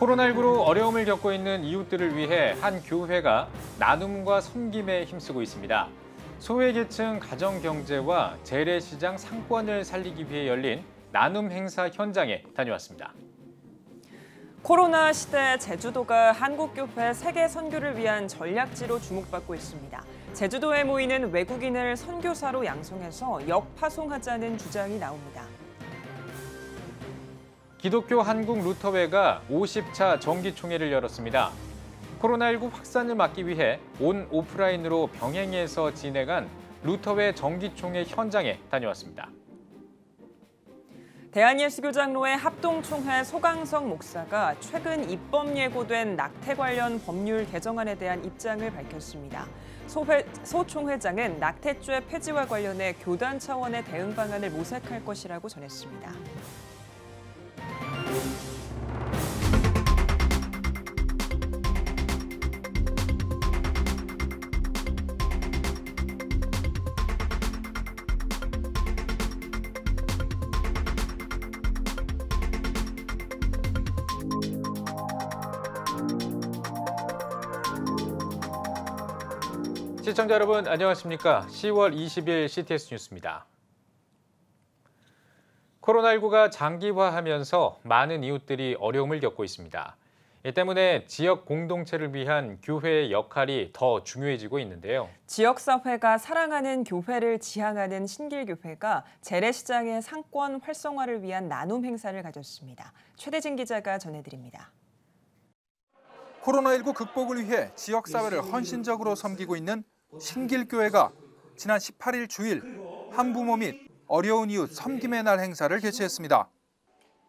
코로나19로 어려움을 겪고 있는 이웃들을 위해 한 교회가 나눔과 섬김에 힘쓰고 있습니다. 소외계층 가정경제와 재래시장 상권을 살리기 위해 열린 나눔 행사 현장에 다녀왔습니다. 코로나 시대 제주도가 한국교회 세계 선교를 위한 전략지로 주목받고 있습니다. 제주도에 모이는 외국인을 선교사로 양성해서 역파송하자는 주장이 나옵니다. 기독교 한국 루터회가 50차 정기총회를 열었습니다. 코로나19 확산을 막기 위해 온 오프라인으로 병행해서 진행한 루터회 정기총회 현장에 다녀왔습니다. 대한예수교장로회 합동총회 소강성 목사가 최근 입법 예고된 낙태 관련 법률 개정안에 대한 입장을 밝혔습니다. 소 총회장은 낙태죄 폐지와 관련해 교단 차원의 대응 방안을 모색할 것이라고 전했습니다. 시청자 여러분 안녕하십니까? 10월 20일 CTS 뉴스입니다. 코로나19가 장기화하면서 많은 이웃들이 어려움을 겪고 있습니다. 이 때문에 지역 공동체를 위한 교회의 역할이 더 중요해지고 있는데요. 지역사회가 사랑하는 교회를 지향하는 신길교회가 재래시장의 상권 활성화를 위한 나눔 행사를 가졌습니다. 최대진 기자가 전해드립니다. 코로나19 극복을 위해 지역사회를 헌신적으로 섬기고 있는 신길교회가 지난 18일 주일 한부모 및 어려운 이웃 섬김의 날 행사를 개최했습니다.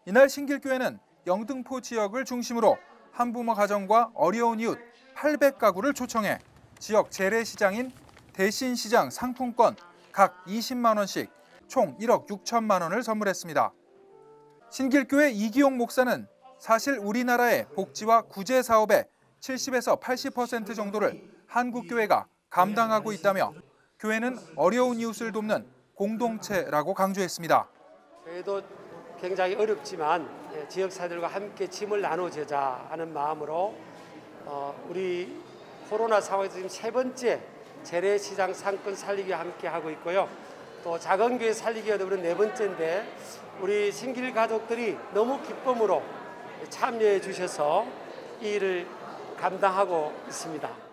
이날 신길교회는 영등포 지역을 중심으로 한부모 가정과 어려운 이웃 800가구를 초청해 지역 재래시장인 대신시장 상품권 각 20만 원씩 총 1억 6천만 원을 선물했습니다. 신길교회 이기용 목사는 사실 우리나라의 복지와 구제 사업의 70에서 80% 정도를 한국교회가 감당하고 있다며 교회는 어려운 이웃을 돕는 공동체라고 강조했습니다. 저희도 굉장히 어렵지만 지역사회들과 함께 짐을 나눠주자 하는 마음으로 우리 코로나 상황에서 지금 세 번째 재래시장 상권 살리기 함께 하고 있고요. 또 작은 교회 살리기가 되면 네 번째인데 우리 신길 가족들이 너무 기쁨으로 참여해 주셔서 이 일을 감당하고 있습니다.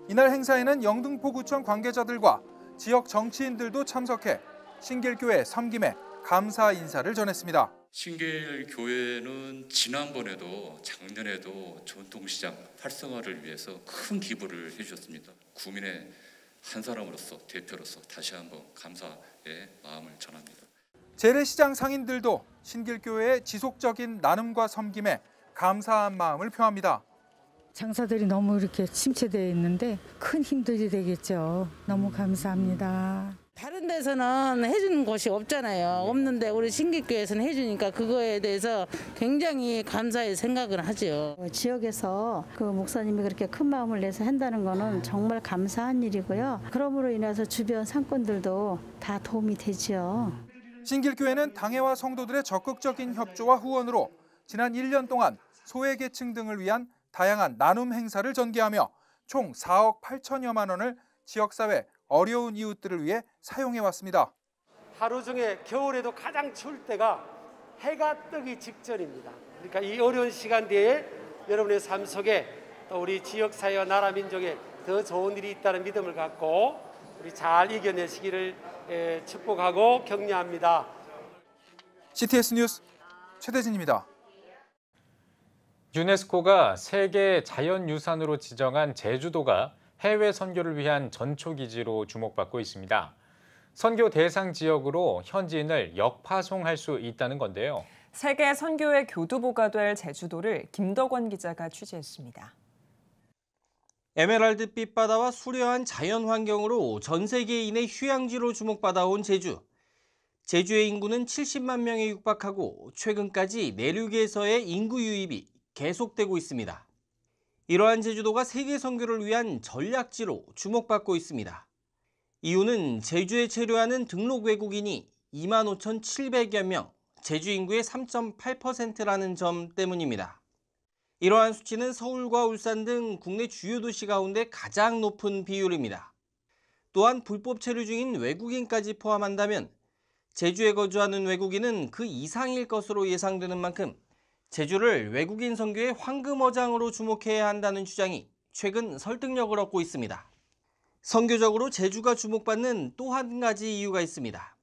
이날 행사에는 영등포구청 관계자들과 지역 정치인들도 참석해 신길교회 섬김에 감사 인사를 전했습니다. 신길교회는 지난번에도 작년에도 전통시장 활성화를 위해서 큰 기부를 해주셨습니다. 구민의 한 사람으로서 대표로서 다시 한번 감사의 마음을 전합니다. 재래시장 상인들도 신길교회의 지속적인 나눔과 섬김에 감사한 마음을 표합니다. 장사들이 너무 이렇게 침체되어 있는데 큰 힘들이 되겠죠. 너무 감사합니다. 다른 데서는 해주는 곳이 없잖아요. 없는데 우리 신길교회에서는 해주니까 그거에 대해서 굉장히 감사의 생각을 하죠. 지역에서 그 목사님이 그렇게 큰 마음을 내서 한다는 거는 정말 감사한 일이고요. 그러므로 인해서 주변 상권들도 다 도움이 되죠. 신길교회는 당회와 성도들의 적극적인 협조와 후원으로 지난 1년 동안 소외계층 등을 위한 다양한 나눔 행사를 전개하며 총 4억 8천여만 원을 지역사회 어려운 이웃들을 위해 사용해왔습니다. 하루 중에 겨울에도 가장 추울 때가 해가 뜨기 직전입니다. 그러니까 이 어려운 시간대에 여러분의 삶 속에 또 우리 지역사회와 나라 민족에 더 좋은 일이 있다는 믿음을 갖고 우리 잘 이겨내시기를 축복하고 격려합니다. CTS 뉴스 최대진입니다. 유네스코가 세계 자연유산으로 지정한 제주도가 해외 선교를 위한 전초기지로 주목받고 있습니다. 선교 대상 지역으로 현지인을 역파송할 수 있다는 건데요. 세계 선교의 교두보가 될 제주도를 김덕원 기자가 취재했습니다. 에메랄드빛 바다와 수려한 자연 환경으로 전 세계인의 휴양지로 주목받아온 제주. 제주의 인구는 70만 명에 육박하고 최근까지 내륙에서의 인구 유입이 계속되고 있습니다. 이러한 제주도가 세계 선교를 위한 전략지로 주목받고 있습니다. 이유는 제주에 체류하는 등록 외국인이 25,700여 명, 제주 인구의 3.8%라는 점 때문입니다. 이러한 수치는 서울과 울산 등 국내 주요 도시 가운데 가장 높은 비율입니다. 또한 불법 체류 중인 외국인까지 포함한다면 제주에 거주하는 외국인은 그 이상일 것으로 예상되는 만큼 제주를 외국인 선교의 황금어장으로 주목해야 한다는 주장이 최근 설득력을 얻고 있습니다. 선교적으로 제주가 주목받는 또 한 가지 이유가 있습니다.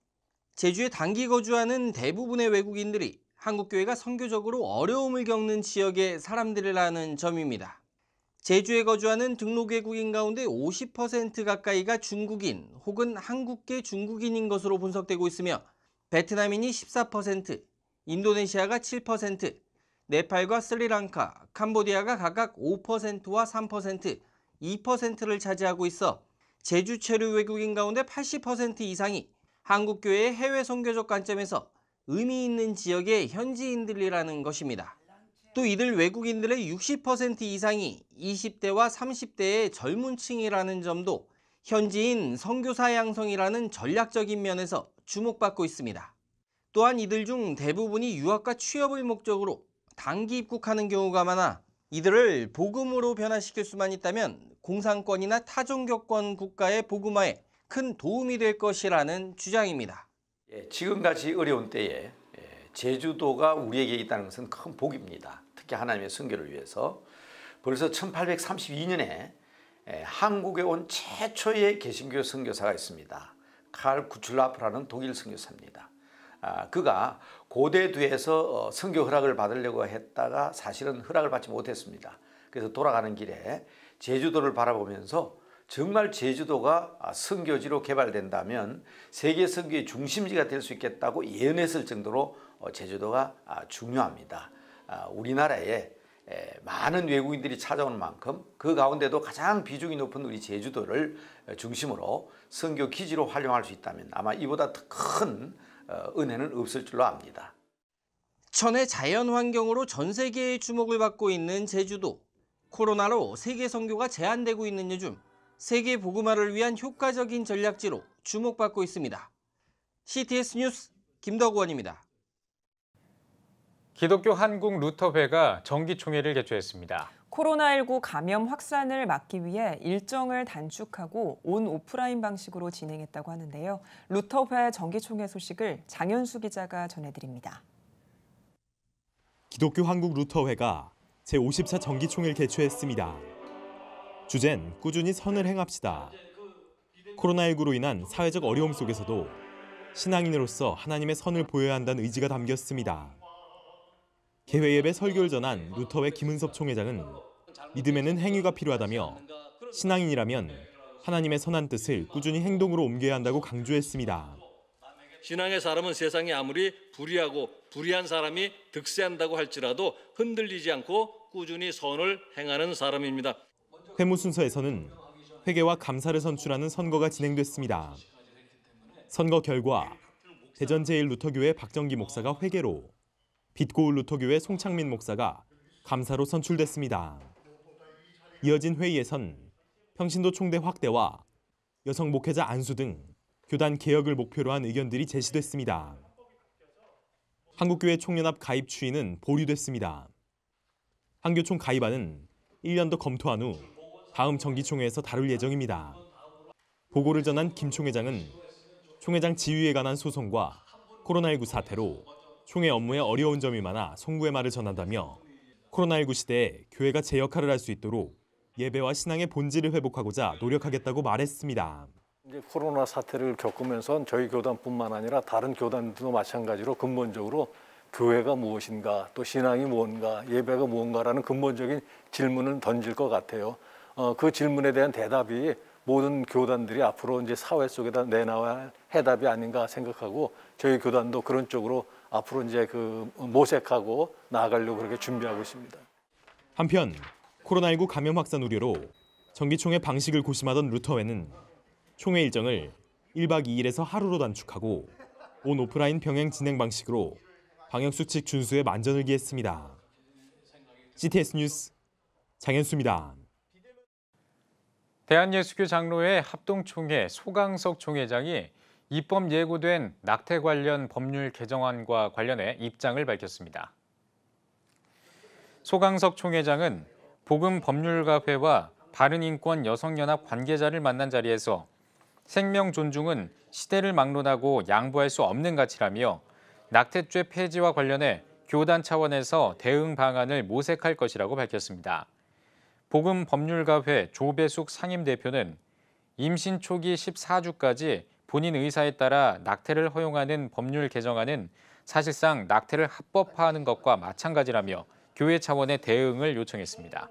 제주에 단기 거주하는 대부분의 외국인들이 한국교회가 선교적으로 어려움을 겪는 지역의 사람들이라는 점입니다. 제주에 거주하는 등록 외국인 가운데 50% 가까이가 중국인 혹은 한국계 중국인인 것으로 분석되고 있으며 베트남인이 14%, 인도네시아가 7%, 네팔과 스리랑카, 캄보디아가 각각 5%와 3%, 2%를 차지하고 있어 제주 체류 외국인 가운데 80% 이상이 한국교회의 해외 선교적 관점에서 의미 있는 지역의 현지인들이라는 것입니다. 또 이들 외국인들의 60% 이상이 20대와 30대의 젊은 층이라는 점도 현지인 선교사 양성이라는 전략적인 면에서 주목받고 있습니다. 또한 이들 중 대부분이 유학과 취업을 목적으로 단기 입국하는 경우가 많아 이들을 복음으로 변화시킬 수만 있다면 공산권이나 타종교권 국가의 복음화에 큰 도움이 될 것이라는 주장입니다. 지금같이 어려운 때에 제주도가 우리에게 있다는 것은 큰 복입니다. 특히 하나님의 선교를 위해서. 벌써 1832년에 한국에 온 최초의 개신교 선교사가 있습니다. 칼 구출라프라는 독일 선교사입니다. 그가 고대두에서 선교 허락을 받으려고 했다가 사실은 허락을 받지 못했습니다. 그래서 돌아가는 길에 제주도를 바라보면서 정말 제주도가 선교지로 개발된다면 세계 선교의 중심지가 될 수 있겠다고 예언했을 정도로 제주도가 중요합니다. 우리나라에 많은 외국인들이 찾아오는 만큼 그 가운데도 가장 비중이 높은 우리 제주도를 중심으로 선교 기지로 활용할 수 있다면 아마 이보다 더 큰 은혜는 없을 줄로 압니다. 천혜 자연 환경으로 전 세계의 주목을 받고 있는 제주도. 코로나로 세계 선교가 제한되고 있는 요즘 세계 복음화를 위한 효과적인 전략지로 주목받고 있습니다. CTS 뉴스 김덕원입니다. 기독교 한국 루터회가 정기총회를 개최했습니다. 코로나19 감염 확산을 막기 위해 일정을 단축하고 온 오프라인 방식으로 진행했다고 하는데요. 루터회 정기총회 소식을 장현수 기자가 전해드립니다. 기독교 한국 루터회가 제54 정기총회를 개최했습니다. 주제는 꾸준히 선을 행합시다. 코로나19로 인한 사회적 어려움 속에서도 신앙인으로서 하나님의 선을 보여야 한다는 의지가 담겼습니다. 개회 예배 설교를 전한 루터회 김은섭 총회장은 믿음에는 행위가 필요하다며 신앙인이라면 하나님의 선한 뜻을 꾸준히 행동으로 옮겨야 한다고 강조했습니다. 신앙의 사람은 세상에 아무리 불의하고 불의한 사람이 득세한다고 할지라도 흔들리지 않고 꾸준히 선을 행하는 사람입니다. 회무 순서에서는 회개와 감사를 선출하는 선거가 진행됐습니다. 선거 결과 대전 제1루터교회 박정기 목사가 회개로, 빛고울 루터교회 송창민 목사가 감사로 선출됐습니다. 이어진 회의에선 평신도 총대 확대와 여성 목회자 안수 등 교단 개혁을 목표로 한 의견들이 제시됐습니다. 한국교회 총연합 가입 추이는 보류됐습니다. 한교총 가입안은 1년 더 검토한 후 다음 정기총회에서 다룰 예정입니다. 보고를 전한 김 총회장은 총회장 지위에 관한 소송과 코로나19 사태로 총회 업무에 어려운 점이 많아 송구의 말을 전한다며 코로나19 시대에 교회가 제 역할을 할 수 있도록 예배와 신앙의 본질을 회복하고자 노력하겠다고 말했습니다. 이제 코로나 사태를 겪으면서 저희 교단뿐만 아니라 다른 교단들도 마찬가지로 근본적으로 교회가 무엇인가, 또 신앙이 무언가, 예배가 무언가라는 근본적인 질문을 던질 것 같아요. 그 질문에 대한 대답이 모든 교단들이 앞으로 이제 사회 속에다 내놔야 할 해답이 아닌가 생각하고 저희 교단도 그런 쪽으로 앞으로 이제 모색하고 나아가려고 그렇게 준비하고 있습니다. 한편 코로나19 감염 확산 우려로 정기총회 방식을 고심하던 루터회는 총회 일정을 1박 2일에서 하루로 단축하고 온 오프라인 병행 진행 방식으로 방역수칙 준수에 만전을 기했습니다. CTS 뉴스 장현수입니다. 대한예수교 장로회 합동총회 소강석 총회장이 입법 예고된 낙태 관련 법률 개정안과 관련해 입장을 밝혔습니다. 소강석 총회장은 복음법률가회와 바른인권 여성연합 관계자를 만난 자리에서 생명 존중은 시대를 막론하고 양보할 수 없는 가치라며 낙태죄 폐지와 관련해 교단 차원에서 대응 방안을 모색할 것이라고 밝혔습니다. 복음법률가회 조배숙 상임대표는 임신 초기 14주까지 본인 의사에 따라 낙태를 허용하는 법률 개정안은 사실상 낙태를 합법화하는 것과 마찬가지라며 교회 차원의 대응을 요청했습니다.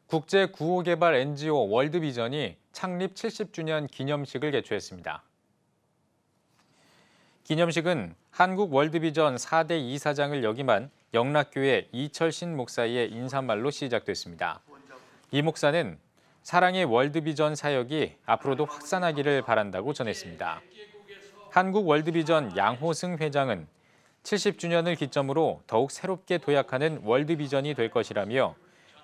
국제 구호개발 NGO 월드비전이 창립 70주년 기념식을 개최했습니다. 기념식은 한국 월드비전 4대 이사장을 역임한 영락교회 이철신 목사의 인사말로 시작됐습니다. 이 목사는 사랑의 월드비전 사역이 앞으로도 확산하기를 바란다고 전했습니다. 한국 월드비전 양호승 회장은 70주년을 기점으로 더욱 새롭게 도약하는 월드비전이 될 것이라며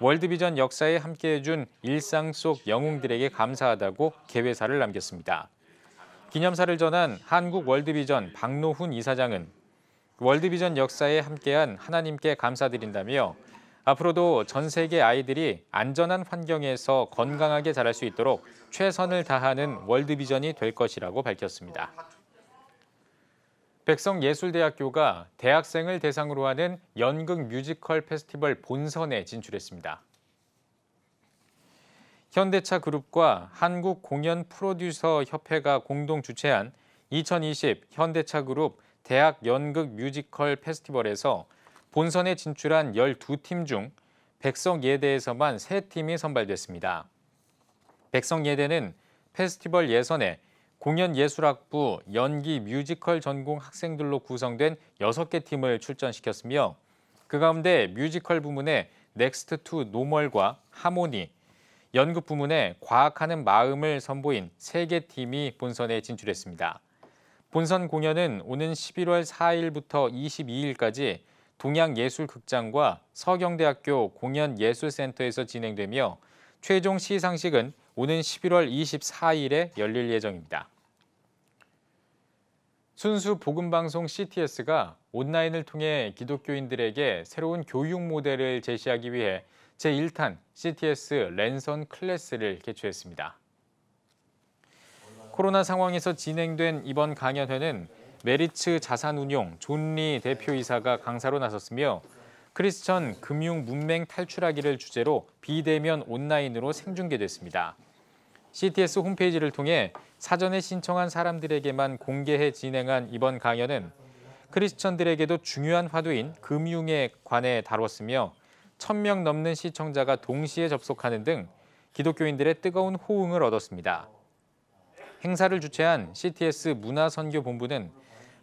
월드비전 역사에 함께해준 일상 속 영웅들에게 감사하다고 개회사를 남겼습니다. 기념사를 전한 한국 월드비전 박노훈 이사장은 월드비전 역사에 함께한 하나님께 감사드린다며 앞으로도 전 세계 아이들이 안전한 환경에서 건강하게 자랄 수 있도록 최선을 다하는 월드비전이 될 것이라고 밝혔습니다. 백성예술대학교가 대학생을 대상으로 하는 연극 뮤지컬 페스티벌 본선에 진출했습니다. 현대차 그룹과 한국공연프로듀서협회가 공동 주최한 2020 현대차 그룹 대학 연극 뮤지컬 페스티벌에서 본선에 진출한 12팀 중 백성예대에서만 3팀이 선발됐습니다. 백성예대는 페스티벌 예선에 공연예술학부 연기 뮤지컬 전공 학생들로 구성된 6개 팀을 출전시켰으며 그 가운데 뮤지컬 부문에 넥스트 투 노멀과 하모니, 연극 부문에 과학하는 마음을 선보인 3개 팀이 본선에 진출했습니다. 본선 공연은 오는 11월 4일부터 22일까지 동양예술극장과 서경대학교 공연예술센터에서 진행되며 최종 시상식은 오는 11월 24일에 열릴 예정입니다. 순수 복음방송 CTS가 온라인을 통해 기독교인들에게 새로운 교육 모델을 제시하기 위해 제1탄 CTS 랜선 클래스를 개최했습니다. 코로나 상황에서 진행된 이번 강연회는 메리츠 자산운용 존리 대표이사가 강사로 나섰으며 크리스천 금융 문맹 탈출하기를 주제로 비대면 온라인으로 생중계됐습니다. CTS 홈페이지를 통해 사전에 신청한 사람들에게만 공개해 진행한 이번 강연은 크리스천들에게도 중요한 화두인 금융에 관해 다뤘으며 1,000명 넘는 시청자가 동시에 접속하는 등 기독교인들의 뜨거운 호응을 얻었습니다. 행사를 주최한 CTS 문화선교본부는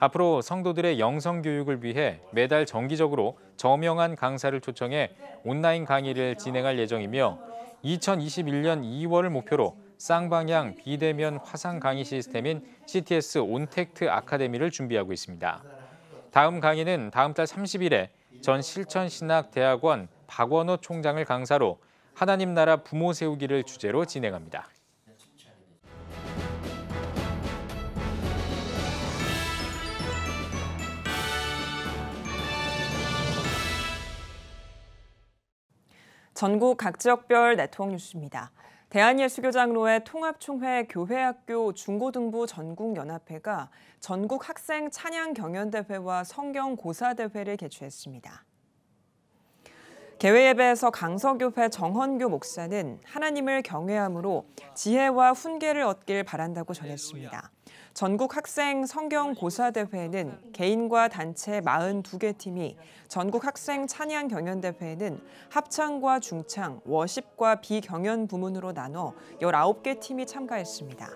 앞으로 성도들의 영성교육을 위해 매달 정기적으로 저명한 강사를 초청해 온라인 강의를 진행할 예정이며 2021년 2월을 목표로 쌍방향 비대면 화상 강의 시스템인 CTS 온택트 아카데미를 준비하고 있습니다. 다음 강의는 다음 달 30일에 전 실천신학대학원 박원호 총장을 강사로 하나님 나라 부모 세우기를 주제로 진행합니다. 전국 각 지역별 네트워크 뉴스입니다. 대한예수교장로회 통합총회 교회학교 중고등부 전국연합회가 전국 학생 찬양 경연대회와 성경고사대회를 개최했습니다. 개회예배에서 강서교회 정헌교 목사는 하나님을 경외함으로 지혜와 훈계를 얻길 바란다고 전했습니다. 전국 학생 성경고사대회에는 개인과 단체 42개 팀이, 전국 학생 찬양 경연대회에는 합창과 중창, 워십과 비경연 부문으로 나눠 19개 팀이 참가했습니다.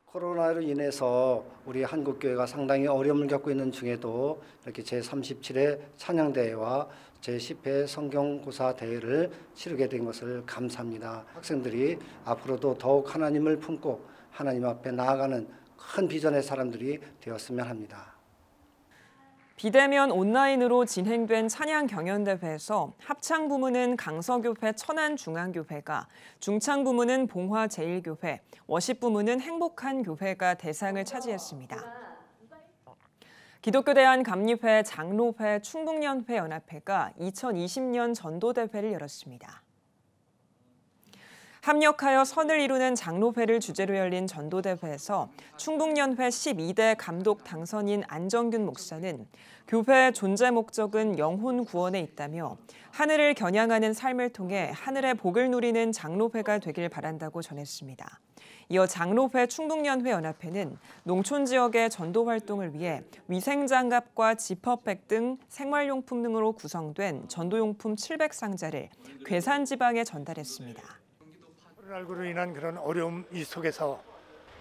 코로나로 인해서 우리 한국교회가 상당히 어려움을 겪고 있는 중에도 이렇게 제37회 찬양대회와 제10회 성경고사대회를 치르게 된 것을 감사합니다. 학생들이 앞으로도 더욱 하나님을 품고 하나님 앞에 나아가는 큰 비전의 사람들이 되었으면 합니다. 비대면 온라인으로 진행된 찬양 경연대회에서 합창 부문은 강서교회 천안중앙교회가, 중창 부문은 봉화제일교회, 워십 부문은 행복한 교회가 대상을 차지했습니다. 기독교 대한감리회, 장로회, 충북연회 연합회가 2020년 전도대회를 열었습니다. 합력하여 선을 이루는 장로회를 주제로 열린 전도대회에서 충북연회 12대 감독 당선인 안정균 목사는 교회의 존재 목적은 영혼 구원에 있다며 하늘을 겨냥하는 삶을 통해 하늘의 복을 누리는 장로회가 되길 바란다고 전했습니다. 이어 장로회 충북연회 연합회는 농촌 지역의 전도 활동을 위해 위생장갑과 지퍼백 등 생활용품 등으로 구성된 전도용품 700상자를 괴산 지방에 전달했습니다. 코로나19로 인한 그런 어려움 이 속에서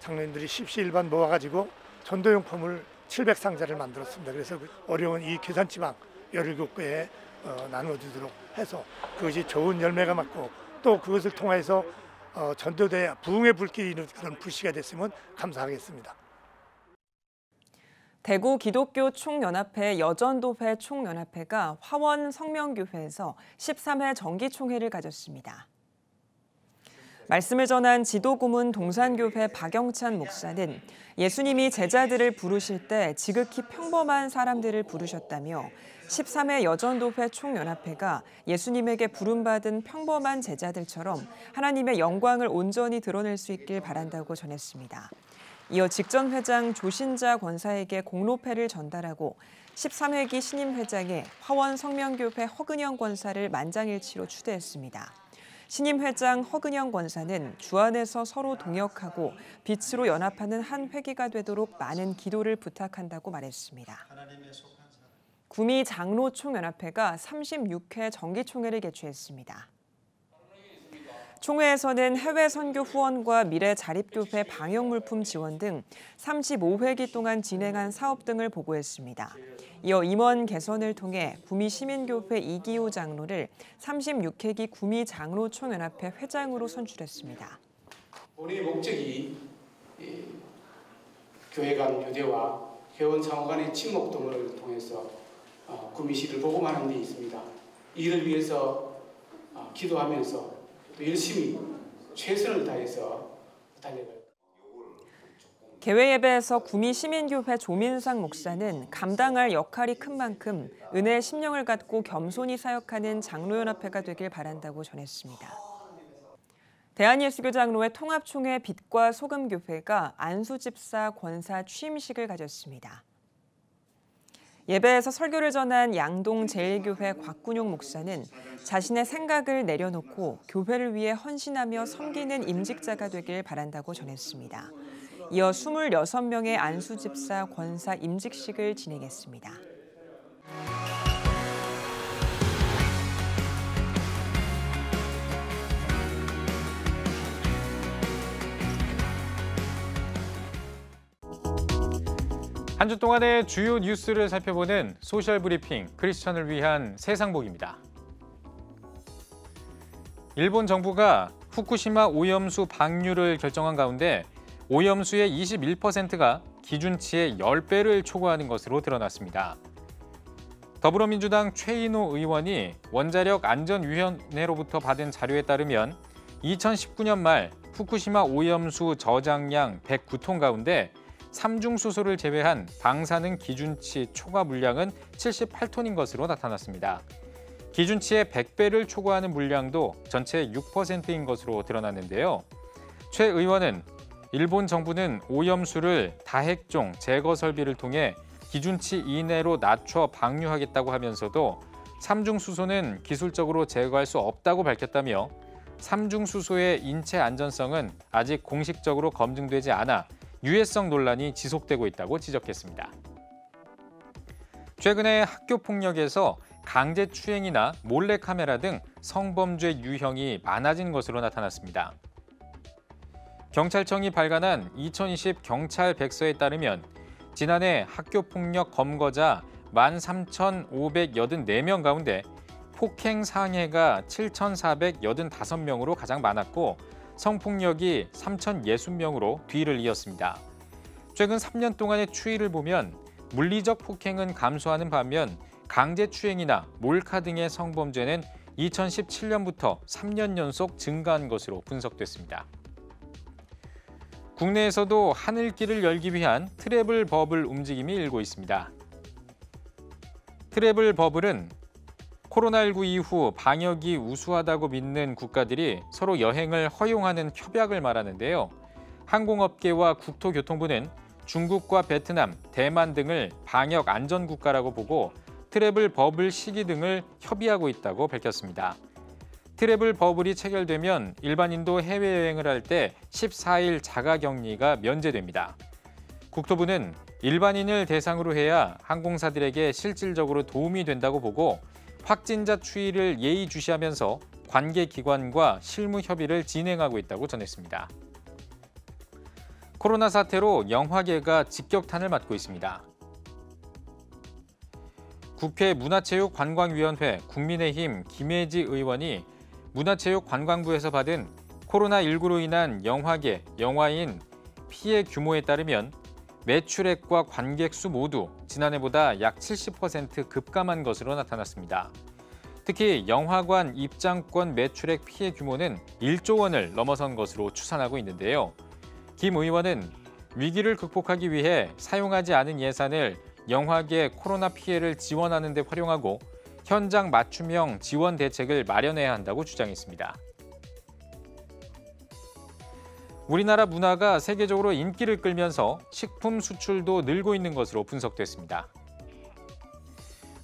장로님들이 십시일반 모아가지고 전도용품을 700상자를 만들었습니다. 그래서 어려운 이 괴산 지방 17개에 나눠주도록 해서 그것이 좋은 열매가 맺고 또 그것을 통해서 전도대 부흥의 불길이 그런 불씨가 됐으면 감사하겠습니다. 대구 기독교 총연합회 여전도회 총연합회가 화원 성명교회에서 13회 정기총회를 가졌습니다. 말씀을 전한 지도고문 동산교회 박영찬 목사는 예수님이 제자들을 부르실 때 지극히 평범한 사람들을 부르셨다며 13회 여전도회 총연합회가 예수님에게 부름받은 평범한 제자들처럼 하나님의 영광을 온전히 드러낼 수 있길 바란다고 전했습니다. 이어 직전 회장 조신자 권사에게 공로패를 전달하고 13회기 신임 회장에 화원 성명교회 허근영 권사를 만장일치로 추대했습니다. 신임 회장 허근영 권사는 주 안에서 서로 동역하고 빛으로 연합하는 한 회기가 되도록 많은 기도를 부탁한다고 말했습니다. 구미 장로총연합회가 36회 정기총회를 개최했습니다. 총회에서는 해외 선교 후원과 미래 자립교회 방역물품 지원 등 35회기 동안 진행한 사업 등을 보고했습니다. 이어 임원 개선을 통해 구미 시민교회 이기호 장로를 36회기 구미 장로총연합회 회장으로 선출했습니다. 본인의 목적이 교회 간 교제와 회원 상호 간의 친목 등을 통해서 구미시를 복음하는 데 있습니다. 이를 위해서 기도하면서 또 열심히 최선을 다해서 달려갈 개회 예배에서 구미 시민교회 조민상 목사는 감당할 역할이 큰 만큼 은혜의 심령을 갖고 겸손히 사역하는 장로연합회가 되길 바란다고 전했습니다. 대한예수교장로회 통합총회 빛과 소금교회가 안수집사 권사 취임식을 가졌습니다. 예배에서 설교를 전한 양동 제일교회 곽군용 목사는 자신의 생각을 내려놓고 교회를 위해 헌신하며 섬기는 임직자가 되길 바란다고 전했습니다. 이어 26명의 안수집사 권사 임직식을 진행했습니다. 한 주 동안의 주요 뉴스를 살펴보는 소셜 브리핑 크리스천을 위한 세상복입니다. 일본 정부가 후쿠시마 오염수 방류를 결정한 가운데 오염수의 21%가 기준치의 10배를 초과하는 것으로 드러났습니다. 더불어민주당 최인호 의원이 원자력 안전위원회로부터 받은 자료에 따르면 2019년 말 후쿠시마 오염수 저장량 109톤 가운데 삼중수소를 제외한 방사능 기준치 초과 물량은 78톤인 것으로 나타났습니다. 기준치의 100배를 초과하는 물량도 전체의 6%인 것으로 드러났는데요. 최 의원은 일본 정부는 오염수를 다핵종 제거 설비를 통해 기준치 이내로 낮춰 방류하겠다고 하면서도 삼중수소는 기술적으로 제거할 수 없다고 밝혔다며 삼중수소의 인체 안전성은 아직 공식적으로 검증되지 않아 유해성 논란이 지속되고 있다고 지적했습니다. 최근에 학교 폭력에서 강제추행이나 몰래카메라 등 성범죄 유형이 많아진 것으로 나타났습니다. 경찰청이 발간한 2020 경찰 백서에 따르면 지난해 학교폭력 검거자 13,584명 가운데 폭행 상해가 7,485명으로 가장 많았고 성폭력이 3,060명으로 뒤를 이었습니다. 최근 3년 동안의 추이를 보면 물리적 폭행은 감소하는 반면 강제추행이나 몰카 등의 성범죄는 2017년부터 3년 연속 증가한 것으로 분석됐습니다. 국내에서도 하늘길을 열기 위한 트래블 버블 움직임이 일고 있습니다. 트래블 버블은 코로나19 이후 방역이 우수하다고 믿는 국가들이 서로 여행을 허용하는 협약을 말하는데요. 항공업계와 국토교통부는 중국과 베트남, 대만 등을 방역 안전 국가라고 보고 트래블 버블 시기 등을 협의하고 있다고 밝혔습니다. 트래블 버블이 체결되면 일반인도 해외여행을 할 때 14일 자가격리가 면제됩니다. 국토부는 일반인을 대상으로 해야 항공사들에게 실질적으로 도움이 된다고 보고 확진자 추이를 예의주시하면서 관계기관과 실무 협의를 진행하고 있다고 전했습니다. 코로나 사태로 영화계가 직격탄을 맞고 있습니다. 국회 문화체육관광위원회 국민의힘 김혜지 의원이 문화체육관광부에서 받은 코로나19로 인한 영화계, 영화인 피해 규모에 따르면 매출액과 관객 수 모두 지난해보다 약 70% 급감한 것으로 나타났습니다. 특히 영화관 입장권 매출액 피해 규모는 1조 원을 넘어선 것으로 추산하고 있는데요. 김 의원은 위기를 극복하기 위해 사용하지 않은 예산을 영화계 코로나 피해를 지원하는 데 활용하고 현장 맞춤형 지원 대책을 마련해야 한다고 주장했습니다. 우리나라 문화가 세계적으로 인기를 끌면서 식품 수출도 늘고 있는 것으로 분석됐습니다.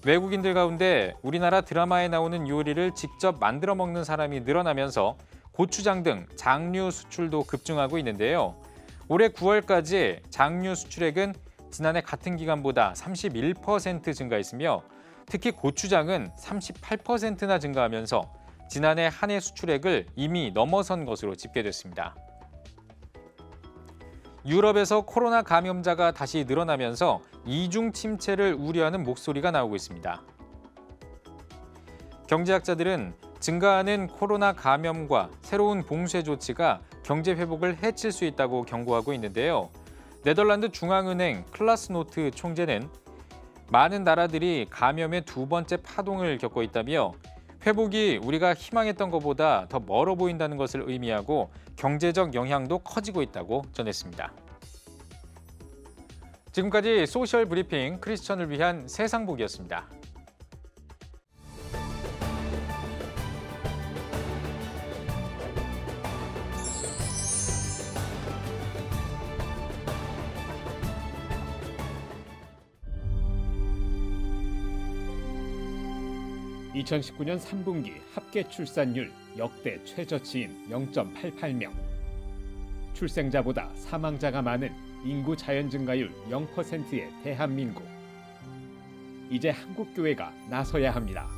외국인들 가운데 우리나라 드라마에 나오는 요리를 직접 만들어 먹는 사람이 늘어나면서 고추장 등 장류 수출도 급증하고 있는데요. 올해 9월까지 장류 수출액은 지난해 같은 기간보다 31% 증가했으며 특히 고추장은 38%나 증가하면서 지난해 한 해 수출액을 이미 넘어선 것으로 집계됐습니다. 유럽에서 코로나 감염자가 다시 늘어나면서 이중 침체를 우려하는 목소리가 나오고 있습니다. 경제학자들은 증가하는 코로나 감염과 새로운 봉쇄 조치가 경제 회복을 해칠 수 있다고 경고하고 있는데요. 네덜란드 중앙은행 클라스노트 총재는 많은 나라들이 감염의 두 번째 파동을 겪고 있다며 회복이 우리가 희망했던 것보다 더 멀어 보인다는 것을 의미하고 경제적 영향도 커지고 있다고 전했습니다. 지금까지 소셜 브리핑 크리스천을 위한 세상보기였습니다. (2019년 3분기) 합계 출산율 역대 최저치인 0.88명. 출생자보다 사망자가 많은 인구 자연 증가율 0%의 대한민국. 이제 한국교회가 나서야 합니다.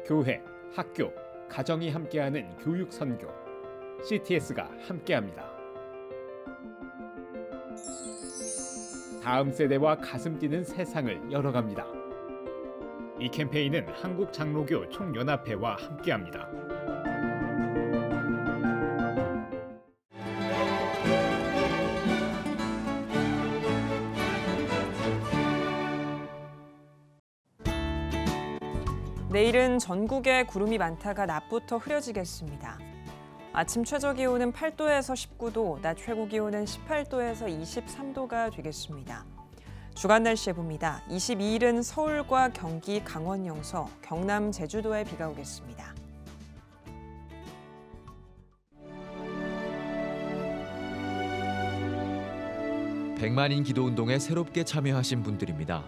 교회, 학교, 가정이 함께하는 교육 선교. CTS가 함께합니다. 다음 세대와 가슴 뛰는 세상을 열어갑니다. 이 캠페인은 한국장로교 총연합회와 함께합니다. 내일은 전국에 구름이 많다가 낮부터 흐려지겠습니다. 아침 최저기온은 8도에서 19도, 낮 최고기온은 18도에서 23도가 되겠습니다. 주간 날씨 해봅니다. 22일은 서울과 경기, 강원 영서, 경남 제주도에 비가 오겠습니다. 백만인 기도운동에 새롭게 참여하신 분들입니다.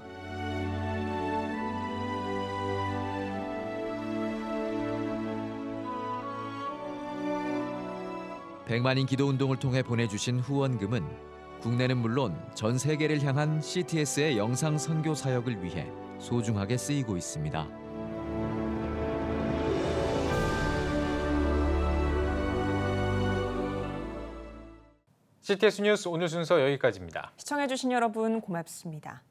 백만인 기도운동을 통해 보내주신 후원금은 국내는 물론 전 세계를 향한 CTS의 영상 선교 사역을 위해 소중하게 쓰이고 있습니다. CTS 뉴스 오늘 순서 여기까지입니다. 시청해주신 여러분 고맙습니다.